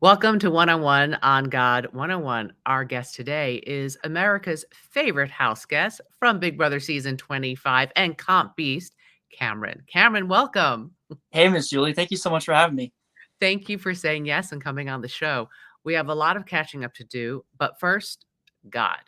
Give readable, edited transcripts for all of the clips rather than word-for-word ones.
Welcome to One on One on God 101. Our guest today is America's favorite house guest from Big Brother season 25 and Comp Beast, Cameron. Cameron, welcome. Hey, Miss Julie, thank you so much for having me. Thank you for saying yes and coming on the show. We have a lot of catching up to do, but first, God.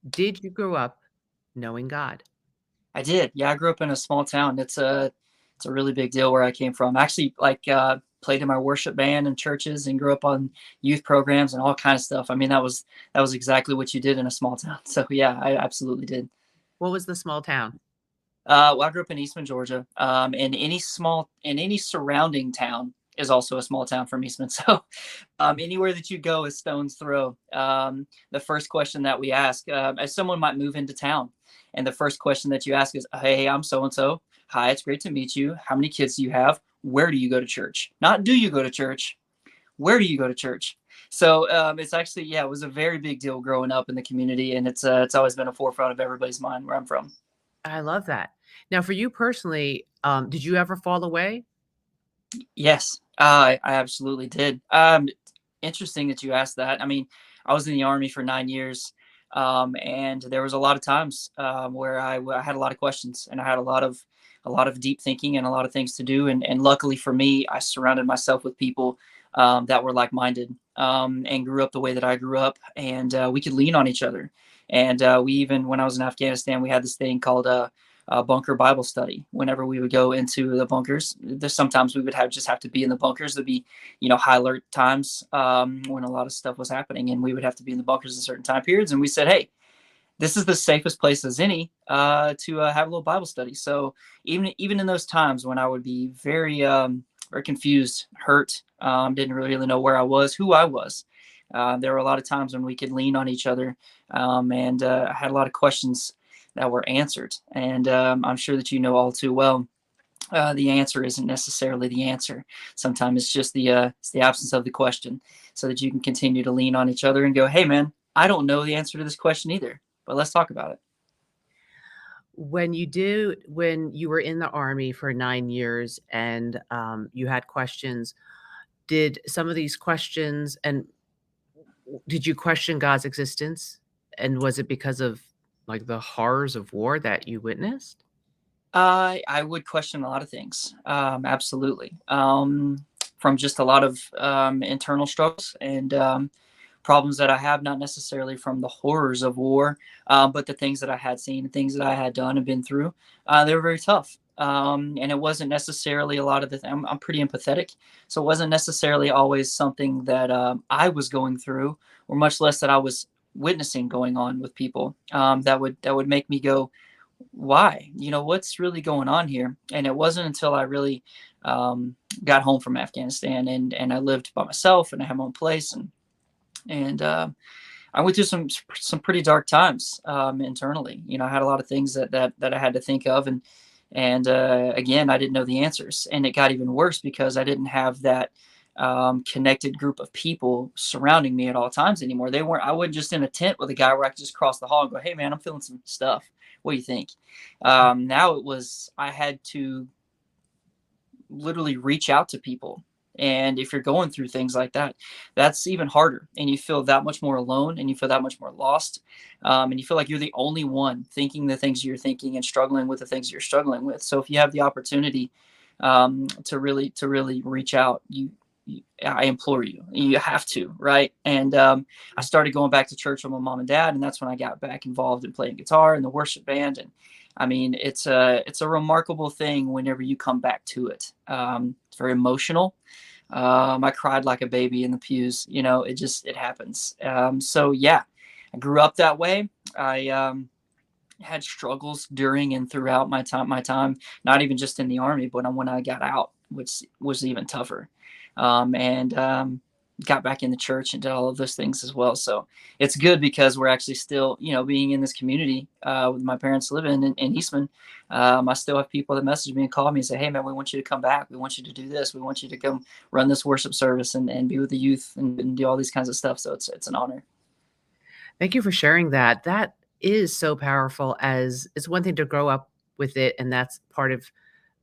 Did you grow up knowing God? I did. Yeah, I grew up in a small town. It's a really big deal where I came from. I actually played in my worship band in churches and grew up on youth programs and all kind of stuff. I mean, that was exactly what you did in a small town. So yeah, I absolutely did. What was the small town? Well, I grew up in Eastman, Georgia. And any surrounding town is also a small town from Eastman. So anywhere that you go is stone's throw. The first question that we ask, as someone might move into town, and the first question that you ask is, "Hey, I'm so and so. Hi, it's great to meet you. How many kids do you have? Where do you go to church? Not do you go to church? Where do you go to church?" So it's actually, yeah, it was a very big deal growing up in the community, and it's always been a forefront of everybody's mind where I'm from. I love that. Now, for you personally, did you ever fall away? Yes, I absolutely did. Interesting that you asked that. I mean, I was in the Army for 9 years, and there was a lot of times where I had a lot of questions, and I had a lot of deep thinking and a lot of things to do. And luckily for me, I surrounded myself with people that were like-minded, and grew up the way that I grew up, and we could lean on each other. And we even, when I was in Afghanistan, we had this thing called bunker Bible study. Whenever we would go into the bunkers, there's sometimes we would have to be in the bunkers. There'd be, high alert times when a lot of stuff was happening, and we would have to be in the bunkers at certain time periods. And we said, hey, this is the safest place as any to have a little Bible study. So even in those times when I would be very confused, hurt, didn't really know where I was, who I was. There were a lot of times when we could lean on each other, and I had a lot of questions that were answered. And I'm sure that you know all too well, the answer isn't necessarily the answer. Sometimes it's the absence of the question, so that you can continue to lean on each other and go, "Hey, man, I don't know the answer to this question either, but let's talk about it." When you were in the Army for 9 years and, you had questions, did some of these questions and did you question God's existence? And was it because of, like, the horrors of war that you witnessed? I would question a lot of things, absolutely, from just a lot of internal struggles and problems that I have, not necessarily from the horrors of war, but the things that I had seen, things that I had done and been through. They were very tough. And it wasn't necessarily a lot of I'm pretty empathetic. So it wasn't necessarily always something that I was going through, or much less that I was witnessing going on with people, that would make me go, why? What's really going on here? And it wasn't until I really got home from Afghanistan, and I lived by myself and I had my own place, and I went through some pretty dark times internally. I had a lot of things that I had to think of, and again, I didn't know the answers, and it got even worse because I didn't have that connected group of people surrounding me at all times anymore. I wasn't just in a tent with a guy where I could just cross the hall and go, "Hey, man, I'm feeling some stuff. What do you think?" Now I had to literally reach out to people. And if you're going through things like that, that's even harder. And you feel that much more alone, and you feel that much more lost. And you feel like you're the only one thinking the things you're thinking and struggling with the things you're struggling with. So if you have the opportunity to really reach out, I implore you, you have to, right? And I started going back to church with my mom and dad, and that's when I got back involved in playing guitar in the worship band. And I mean, it's a remarkable thing whenever you come back to it. It's very emotional. I cried like a baby in the pews. It happens. So yeah, I grew up that way. I had struggles during and throughout my time, not even just in the Army, but when I got out, which was even tougher. And got back in the church and did all of those things as well. So it's good because we're actually still, being in this community with my parents living in Eastman. I still have people that message me and call me and say, "Hey, man, we want you to come back. We want you to do this. We want you to come run this worship service and be with the youth and do all these kinds of stuff." So it's an honor. Thank you for sharing that. That is so powerful as it's one thing to grow up with it, and that's part of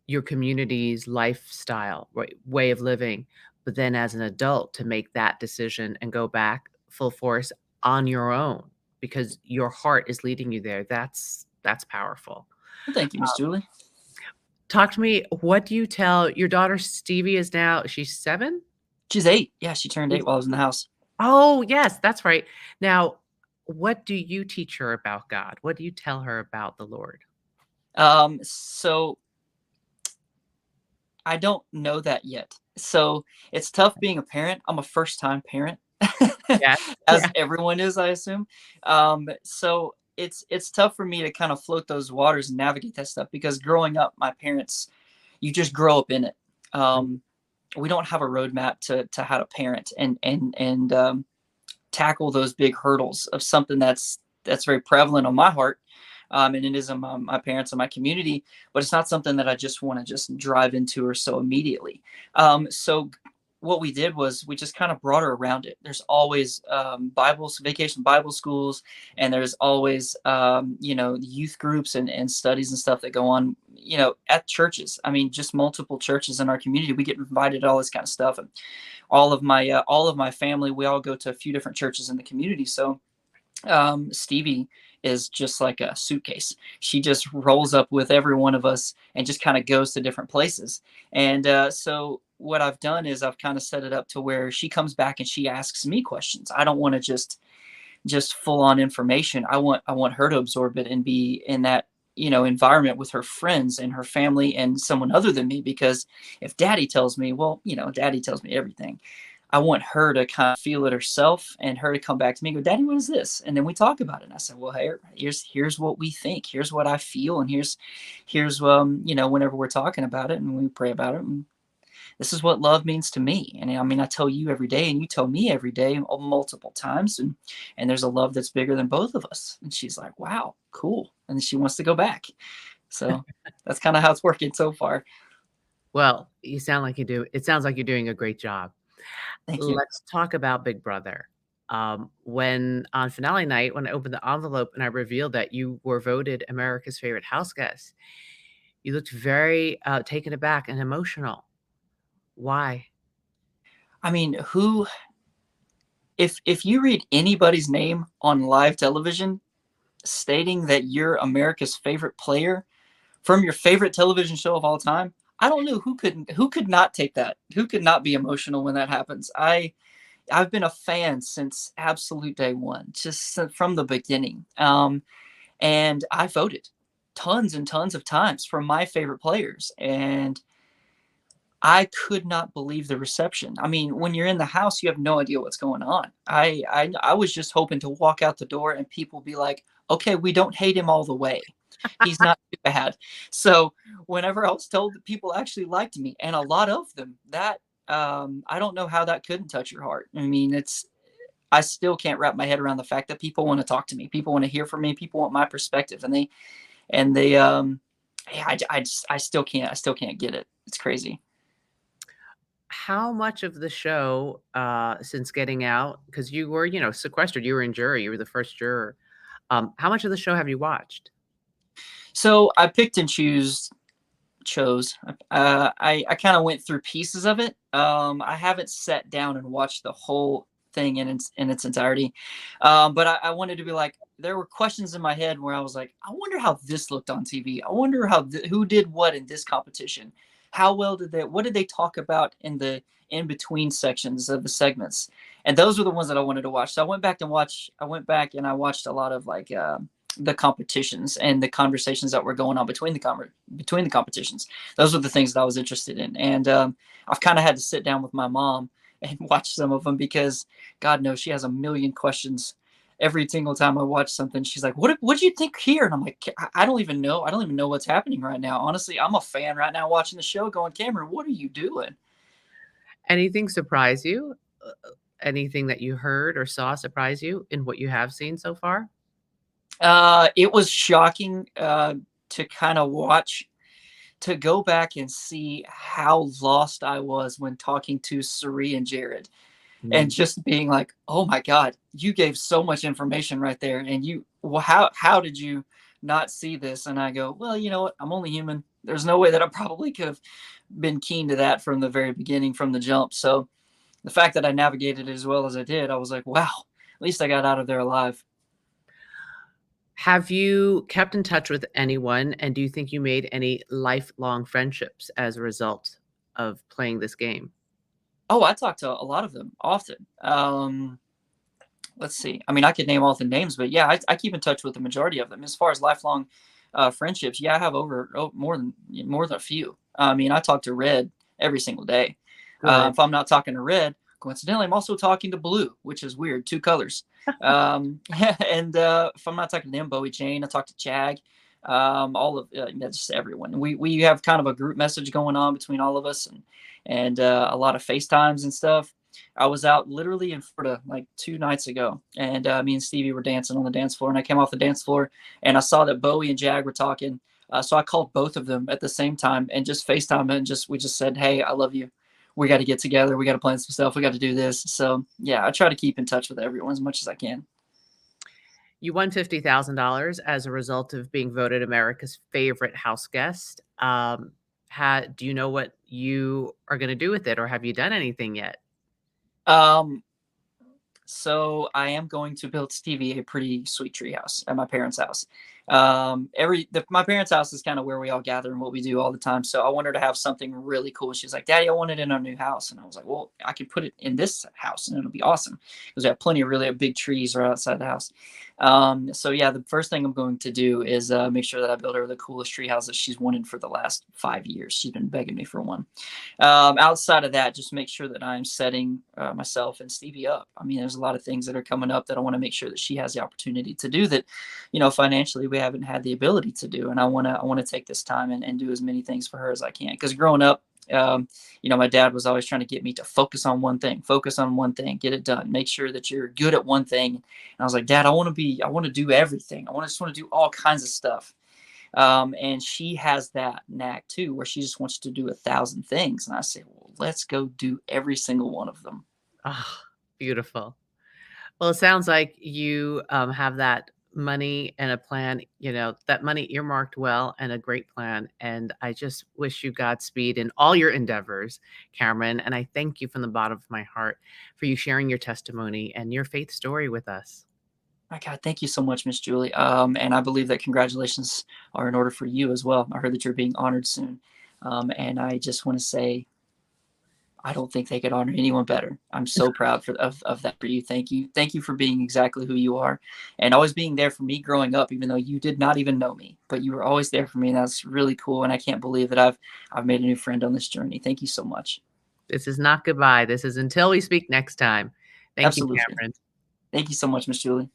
your community's lifestyle, right, way of living. but then as an adult to make that decision and go back full force on your own because your heart is leading you there. That's powerful. Well, thank you, Miss Julie. Talk to me, what do you tell your daughter Stevie is now she's 7? She's 8. Yeah, she turned 8 while I was in the house. Oh, yes, that's right. Now, what do you teach her about God? What do you tell her about the Lord? So I don't know that yet. So it's tough being a parent. I'm a first time parent, Yeah, as yeah. everyone is, I assume. So it's tough for me to kind of float those waters and navigate that stuff because growing up, my parents, you just grow up in it. Um, we don't have a roadmap to how to parent and tackle those big hurdles of something that's very prevalent on my heart, and it is on my parents and my community, but it's not something that I just want to just drive into or so immediately. So what we did was we just kind of brought her around it. There's always Bibles, vacation Bible schools, and there's always youth groups and studies and stuff that go on, at churches. I mean, just multiple churches in our community. We get invited to all this kind of stuff, and all of my family, we all go to a few different churches in the community. So Stevie is just like a suitcase. She just rolls up with every one of us and just kind of goes to different places. And so what I've done is I've kind of set it up to where she comes back and she asks me questions. I don't want to just full on information. I want her to absorb it and be in that environment with her friends and her family and someone other than me, because if daddy tells me, well, daddy tells me everything. I want her to kind of feel it herself and her to come back to me and go, Daddy, what is this? And then we talk about it. And I said, well, hey, here's what we think. Here's what I feel. And here's whenever we're talking about it and we pray about it. And this is what love means to me. And I mean, I tell you every day and you tell me every day multiple times. And there's a love that's bigger than both of us. And she's like, wow, cool. And she wants to go back. So that's kind of how it's working so far. Well, you sound like you do it sounds like you're doing a great job. Thank you. Let's talk about Big Brother. When on finale night, when I opened the envelope and I revealed that you were voted America's favorite house guest, you looked very, taken aback and emotional. Why? I mean, if you read anybody's name on live television stating that you're America's favorite player from your favorite television show of all time, I don't know who could not take that, who could not be emotional when that happens. I've been a fan since absolute day one, just from the beginning. And I voted tons and tons of times for my favorite players, and I could not believe the reception. I mean, when you're in the house, you have no idea what's going on. I was just hoping to walk out the door and people be like, "Okay, we don't hate him all the way. He's not too bad." So whenever I was told that people actually liked me, and a lot of them, that I don't know how that couldn't touch your heart. I mean, I still can't wrap my head around the fact that people want to talk to me, people want to hear from me, people want my perspective, and they yeah, I still can't get it. It's crazy. How much of the show, since getting out, because you were, sequestered, you were in jury, you were the first juror. How much of the show have you watched? So I picked and chose. I kind of went through pieces of it. I haven't sat down and watched the whole thing in its entirety. But I wanted to be like, there were questions in my head where I was like, I wonder how this looked on TV. I wonder who did what in this competition. How well what did they talk about in the in between sections of the segments? And those were the ones that I wanted to watch. So I went back and I watched a lot of like the competitions and the conversations that were going on between the competitions. Those were the things that I was interested in, and I've kind of had to sit down with my mom and watch some of them because God knows she has a million questions. Every single time I watch something, she's like, what do you think here?" And I'm like, I don't even know. I don't even know what's happening right now. Honestly, I'm a fan right now watching the show going, "Cameron, what are you doing?" Anything surprise you? Anything that you heard or saw surprise you in what you have seen so far? It was shocking to kind of watch, to go back and see how lost I was when talking to Suri and Jared, and Mm. just being like, "Oh my God, you gave so much information right there, and how did you not see this?" And I go, "Well, you know what? I'm only human. There's no way that I probably could have been keen to that from the very beginning, from the jump." So the fact that I navigated it as well as I did, I was like, wow, at least I got out of there alive. Have you kept in touch with anyone, and do you think you made any lifelong friendships as a result of playing this game? Oh, I talk to a lot of them often. Let's see. I mean, I could name all the names, but yeah, I keep in touch with the majority of them. As far as lifelong friendships, yeah, I have more than a few. I mean, I talk to Red every single day. Good. If I'm not talking to Red, coincidentally, I'm also talking to Blue, which is weird. Two colors. And if I'm not talking to them, Bowie Jane, I talk to Chag. All of that's just everyone. We have kind of a group message going on between all of us, and a lot of FaceTimes and stuff. I was out literally in Florida like 2 nights ago, and me and Stevie were dancing on the dance floor. And I came off the dance floor, and I saw that Bowie and Jag were talking. So I called both of them at the same time and just FaceTime and we just said, "Hey, I love you. We got to get together. We got to plan some stuff. We got to do this." So yeah, I try to keep in touch with everyone as much as I can. You won $50,000 as a result of being voted America's favorite house guest. Do you know what you are going to do with it, or have you done anything yet? Um, So I am going to build Stevie a pretty sweet tree house at my parents' house. My parents' house is kind of where we all gather and what we do all the time. So I want her to have something really cool. She's like, "Daddy, I want it in our new house," and I was like, "Well, I can put it in this house, and it'll be awesome because we have plenty of really big trees right outside the house." So yeah, the first thing I'm going to do is make sure that I build her the coolest tree house that she's wanted for the last 5 years. She's been begging me for one. Outside of that, just make sure that I'm setting myself and Stevie up. I mean, there's a lot of things that are coming up that I want to make sure that she has the opportunity to do that, financially we haven't had the ability to do. And I want to take this time and do as many things for her as I can. Because growing up, my dad was always trying to get me to focus on one thing, get it done, make sure that you're good at one thing. And I was like, Dad, I want to do everything. Just want to do all kinds of stuff. And she has that knack too, where she just wants to do 1,000 things. And I say, well, let's go do every single one of them. Ah, beautiful. Well, it sounds like you have that money and a plan, that money earmarked well and a great plan. And I just wish you Godspeed in all your endeavors, Cameron. And I thank you from the bottom of my heart for you sharing your testimony and your faith story with us. My God, thank you so much, Miss Julie. And I believe that congratulations are in order for you as well. I heard that you're being honored soon. And I just want to say, I don't think they could honor anyone better. I'm so proud of that for you. Thank you. Thank you for being exactly who you are and always being there for me growing up, even though you did not even know me, but you were always there for me. And that's really cool. And I can't believe that I've made a new friend on this journey. Thank you so much. This is not goodbye. This is until we speak next time. Thank you, Absolutely. Cameron. Thank you so much, Miss Julie.